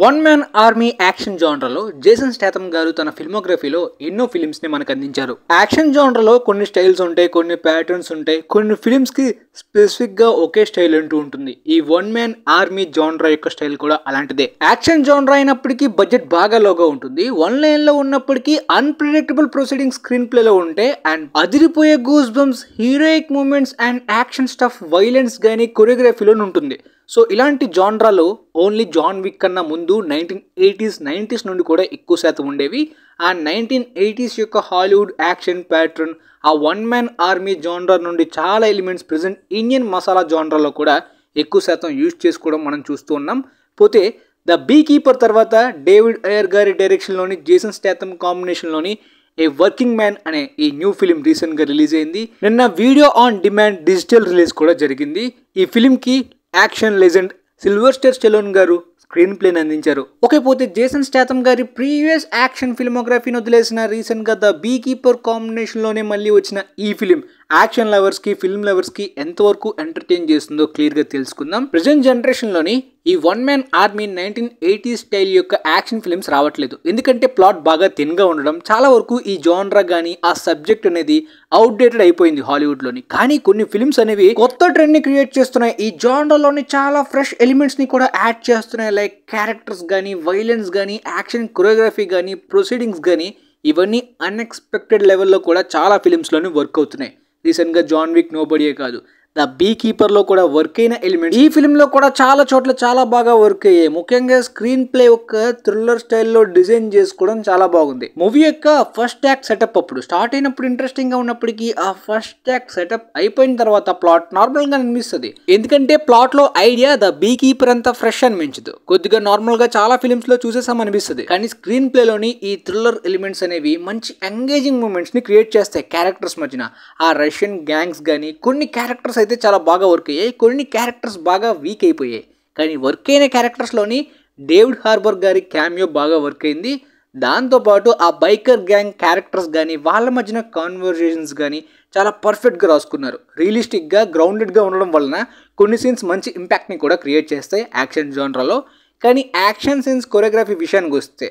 One man army action జానర్లో Jason Statham గారు తన ఫిల్మోగ్రఫీలో ఎన్నో ఫిలిమ్స్ ని మనకు అందించారు. యాక్షన్ జానర్లో కొన్ని స్టైల్స్ ఉంటాయి, కొన్ని ప్యాటర్న్స్ ఉంటాయి, కొన్ని ఫిలిమ్స్ కి స్పెసిఫిక్ గా ఒకే స్టైల్ అంటూ ఉంటుంది. ఈ వన్ మ్యాన్ ఆర్మీ జానర్ యొక్క స్టైల్ కూడా అలాంటిదే. యాక్షన్ జానర్ అయినప్పటికీ బడ్జెట్ బాగా లోగా ఉంటుంది. వన్ లైన్ లో ఉన్నప్పటికీ అన్ప్రెడిక్టబుల్ ప్రొసీడింగ్ స్క్రీన్ ప్లే లో ఉంటే అండ్ అదిరిపోయే goose bumps, heroic moments and action stuff, violence గానీ కొరియోగ్రఫీలో ఉంటుంది. సో ఇలాంటి జాన్రాలో ఓన్లీ జాన్ విక్ కన్నా ముందు 1980s, 90s నుండి కూడా ఎక్కువ శాతం ఉండేవి. ఆ 1980s యొక్క హాలీవుడ్ యాక్షన్ ప్యాటర్న్, ఆ వన్ మ్యాన్ ఆర్మీ జానర్ నుండి చాలా ఎలిమెంట్స్ ప్రెజెంట్ ఇండియన్ మసాలా జానర్లో కూడా ఎక్కువ శాతం యూజ్ చేసుకోవడం మనం చూస్తూ ఉన్నాం. పోతే ద బీ కీపర్ తర్వాత డేవిడ్ అయర్ గారి డైరెక్షన్లోని జేసన్ స్టాథమ్ కాంబినేషన్లోని ఏ వర్కింగ్ మ్యాన్ అనే ఈ న్యూ ఫిలిం రీసెంట్గా రిలీజ్ అయింది. నిన్న video on demand digital release కూడా జరిగింది. ఈ ఫిలింకి యాక్షన్ లెజెండ్ సిల్వెస్టర్ స్టెలోన్ గారు స్క్రీన్ ప్లేని అందించారు. పోతే జేసన్ స్టాథమ్ గారి ప్రీవియస్ యాక్షన్ ఫిల్మోగ్రఫీని వదిలేసిన రీసెంట్గా ద బీ కీపర్ కాంబినేషన్లోనే మళ్ళీ వచ్చిన ఈ ఫిలిం యాక్షన్ లవర్స్కి, ఫిల్మ్ లవర్స్కి ఎంతవరకు ఎంటర్టైన్ చేస్తుందో క్లియర్గా తెలుసుకుందాం. ప్రజెంట్ జనరేషన్లోని ఈ one man army 1980s style యొక్క యాక్షన్ ఫిల్మ్స్ రావట్లేదు. ఎందుకంటే ప్లాట్ బాగా థిన్గా ఉండడం, చాలా వరకు ఈ జానరా కానీ ఆ సబ్జెక్ట్ అనేది అవుట్డేటెడ్ అయిపోయింది హాలీవుడ్లోని. కానీ కొన్ని ఫిల్మ్స్ అనేవి కొత్త ట్రెండ్ని క్రియేట్ చేస్తున్నాయి. ఈ జానరాలోని చాలా ఫ్రెష్ ఎలిమెంట్స్ని కూడా యాడ్ చేస్తున్నాయి. లైక్ క్యారెక్టర్స్ కానీ, వైలెన్స్ కానీ, యాక్షన్ కొరియోగ్రఫీ కానీ, ప్రొసీడింగ్స్ కానీ, ఇవన్నీ అన్ఎక్స్పెక్టెడ్ లెవెల్లో కూడా చాలా ఫిలిమ్స్లోని వర్క్ అవుతున్నాయి. రీసెంట్గా జాన్ విక్ నోబడీయే కాదు, ద బీ కీపర్లో కూడా వర్క్ అయిన ఎలిమెంట్ ఈ ఫిల్మ్లో కూడా చాలా చోట్ల చాలా బాగా వర్క్ అయ్యాయి. ముఖ్యంగా స్క్రీన్ ప్లే ఒక థ్రిల్లర్ స్టైల్లో డిజైన్ చేసుకోవడం చాలా బాగుంది. మూవీ యొక్క ఫస్ట్ యాక్ట్ సెటప్ అప్పుడు స్టార్ట్ అయినప్పుడు ఇంట్రెస్టింగ్గా ఉన్నప్పటికీ ఆ ఫస్ట్ యాక్ట్ సెటప్ అయిపోయిన తర్వాత ప్లాట్ నార్మల్గా అనిపిస్తుంది. ఎందుకంటే ప్లాట్లో ఐడియా ద బీ కీపర్ అంతా ఫ్రెష్ అనిపించదు, కొద్దిగా నార్మల్గా చాలా ఫిలిమ్స్లో చూసేసాం అనిపిస్తుంది. కానీ స్క్రీన్ ప్లేలోని ఈ థ్రిల్లర్ ఎలిమెంట్స్ అనేవి మంచి ఎంగేజింగ్ మూమెంట్స్ని క్రియేట్ చేస్తాయి క్యారెక్టర్స్ మధ్యన. ఆ రష్యన్ గ్యాంగ్స్ కానీ కొన్ని క్యారెక్టర్స్ అయితే చాలా బాగా వర్క్ అయ్యాయి, కొన్ని క్యారెక్టర్స్ బాగా వీక్ అయిపోయాయి. కానీ వర్క్ అయిన క్యారెక్టర్స్లోని డేవిడ్ హార్బర్ గారి క్యామియో బాగా వర్క్ అయింది. దాంతోపాటు ఆ బైకర్ గ్యాంగ్ క్యారెక్టర్స్ కానీ వాళ్ళ మధ్యన కాన్వర్జేషన్స్ కానీ చాలా పర్ఫెక్ట్గా రాసుకున్నారు. రియలిస్టిక్గా, గ్రౌండెడ్గా ఉండడం వలన కొన్ని సీన్స్ మంచి ఇంపాక్ట్ని కూడా క్రియేట్ చేస్తాయి యాక్షన్ జానరాలో. కానీ యాక్షన్ సీన్స్ కొరియోగ్రఫీ విషయానికి వస్తే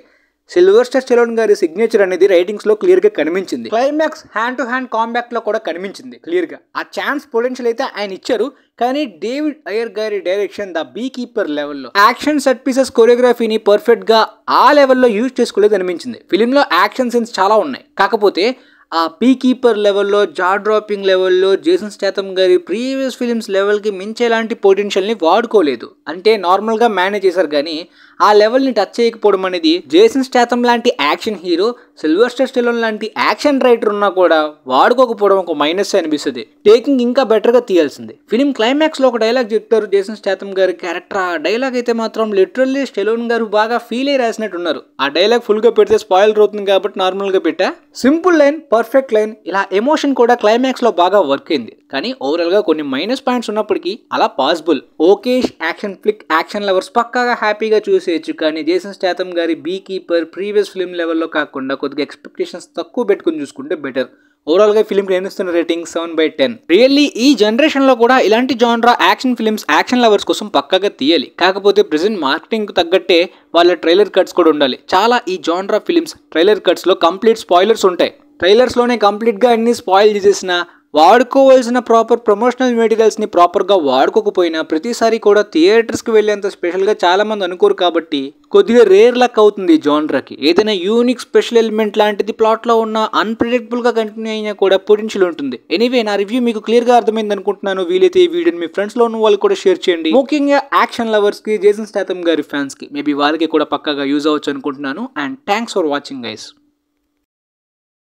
సిల్వెస్టర్ స్టెలోన్ గారి సిగ్నేచర్ అనేది రైటింగ్స్లో క్లియర్గా కనిపించింది. క్లైమాక్స్ హ్యాండ్ టు హ్యాండ్ కాంబాక్ట్లో కూడా కనిపించింది క్లియర్గా. ఆ ఛాన్స్ పొటెన్షియల్ అయితే ఆయన ఇచ్చారు. కానీ డేవిడ్ అయర్ గారి డైరెక్షన్ ద బీ కీపర్ లెవెల్లో యాక్షన్ సెట్ పీసెస్ కొరియోగ్రఫీని పర్ఫెక్ట్గా ఆ లెవెల్లో యూజ్ చేసుకోలేదు అనిపించింది. ఫిలింలో యాక్షన్ సీన్స్ చాలా ఉన్నాయి, కాకపోతే ఆ బీ కీపర్ లెవెల్లో, జా డ్రాపింగ్ లెవెల్లో జేసన్ స్టాథమ్ గారి ప్రీవియస్ ఫిలిమ్స్ లెవెల్కి మించేలాంటి పొటెన్షియల్ని వాడుకోలేదు. అంటే నార్మల్గా మేనేజ్ చేశారు కానీ ఆ లెవెల్ని టచ్ చేయకపోవడం అనేది జేసన్ స్టాథమ్ లాంటి యాక్షన్ హీరో, సిల్వెస్టర్ స్టెలోన్ లాంటి యాక్షన్ రైటర్ ఉన్నా కూడా వాడుకోకపోవడం ఒక మైనస్ అనిపిస్తుంది. టేకింగ్ ఇంకా బెటర్గా తీయాల్సింది. ఫిలిం క్లైమాక్స్లో ఒక డైలాగ్ చెప్తారు జేసన్ స్టాథమ్ గారి క్యారెక్టర్. ఆ డైలాగ్ అయితే మాత్రం లిటరల్లీ స్టెలోన్ గారు బాగా ఫీల్ అయ్యి రాసినట్టున్నారు. ఆ డైలాగ్ ఫుల్గా పెడితే స్పాయిలర్ అవుతుంది కాబట్టి నార్మల్గా పెట్టా. సింపుల్ లైన్, పర్ఫెక్ట్ లైన్, ఇలా ఎమోషన్ కూడా క్లైమాక్స్లో బాగా వర్క్ అయింది. కానీ ఓవరాల్గా కొన్ని మైనస్ పాయింట్స్ ఉన్నప్పటికీ అలా possible. Okay action flick, action lovers పక్కాగా హ్యాపీగా చూసేయచ్చు. కానీ జేసన్ స్టాథమ్ గారి బీ కీపర్ ప్రీవియస్ ఫిలిం లెవెల్లో కాకుండా కొద్దిగా ఎక్స్పెక్టేషన్స్ తక్కువ పెట్టుకుని చూసుకుంటే బెటర్. ఓవరాల్గా ఫిలింకి నేను ఇస్తున్న రేటింగ్ 7/10. రియల్లీ ఈ జనరేషన్లో కూడా ఇలాంటి జానరా యాక్షన్ ఫిలిమ్స్ యాక్షన్ లవర్స్ కోసం పక్కాగా తీయాలి. కాకపోతే ప్రెజెంట్ మార్కెటింగ్కి తగ్గట్టే వాళ్ళ ట్రైలర్ కట్స్ కూడా ఉండాలి. చాలా ఈ జానరా ఫిలిమ్స్ ట్రైలర్ కట్స్లో కంప్లీట్ స్పాయిలర్స్ ఉంటాయి. ట్రైలర్స్లోనే కంప్లీట్గా అన్ని స్పాయిల్ చేసేసిన, వాడుకోవాల్సిన ప్రాపర్ ప్రమోషనల్ మెటీరియల్స్ని ప్రాపర్గా వాడుకోకపోయినా ప్రతిసారి కూడా థియేటర్స్కి వెళ్ళేంత స్పెషల్గా చాలామంది అనుకోరు. కాబట్టి కొద్దిగా రేర్ లక్ అవుతుంది జానరాకి. ఏదైనా యూనిక్ స్పెషల్ ఎలిమెంట్ లాంటిది ప్లాట్లో ఉన్న అన్ప్రెడిక్టబుల్గా కంటిన్యూ అయినా కూడా పొటెన్షియల్ ఉంటుంది. ఎనీవే, నా రివ్యూ మీకు క్లియర్గా అర్థమైంది అనుకుంటున్నాను. వీలైతే ఈ వీడియోని మీ ఫ్రెండ్స్లో ఉన్న వాళ్ళు కూడా షేర్ చేయండి. ముఖ్యంగా యాక్షన్ లవర్స్కి, జేసన్ స్టాథమ్ గారి ఫ్యాన్స్కి మేబీ వాళ్ళకి కూడా పక్కాగా యూజ్ అవ్వచ్చు అనుకుంటున్నాను. And thanks for watching guys.